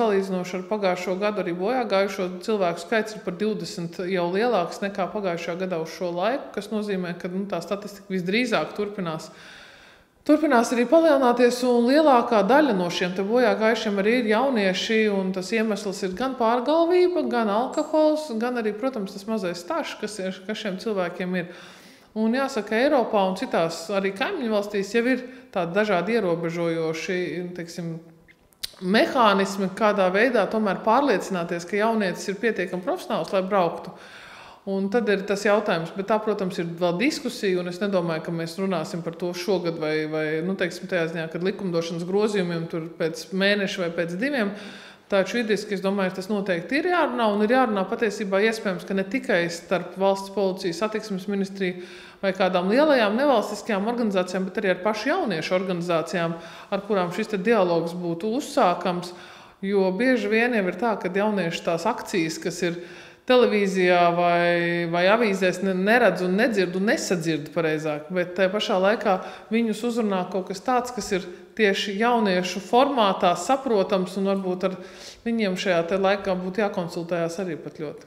salīdzinoši ar pagājušo gadu arī bojā gājušo cilvēku skaits ir par 20 jau lielāks nekā pagājušajā gadā uz šo laiku, kas nozīmē, ka tā statistika visdrīzāk turpinās arī palielināties, un lielākā daļa no šiem te bojā gājušiem arī ir jaunieši, un tas iemesls ir gan pārgalvība, gan alkohols, gan arī, protams, tas mazais stažs, kas šiem cilvēkiem ir. Un jāsaka, Eiropā un citās arī kaimiņu valstīs jau ir tādi dažādi ierobežojoši, teiksim, mehānismi, kādā veidā tomēr pārliecināties, ka jaunietis ir pietiekami profesionāls, lai brauktu. Un tad ir tas jautājums, bet tā, protams, ir vēl diskusija, un es nedomāju, ka mēs runāsim par to šogad vai teiksim, tajā ziņā, kad likumdošanas grozījumiem tur pēc mēneša vai pēc 2. Taču juridiski, es domāju, tas noteikti ir jārunā, un ir jārunā patiesībā iespējams, ka ne tikai starp valsts policijas satiksmes ministriju vai kādām lielajām nevalstiskajām organizācijām, bet arī ar pašu jauniešu organizācijām, ar kurām šis dialogs būtu uzsākams, jo bieži vien jau ir tā, ka jaunieši tās akcijas, kas ir televīzijā vai avīzēs neredz un nedzird un nesadzird pareizāk, bet tajā pašā laikā viņus uzrunā kaut kas tāds, kas ir tieši jauniešu formātā saprotams, un varbūt ar viņiem šajā laikā būtu jākonsultējās arī pat ļoti.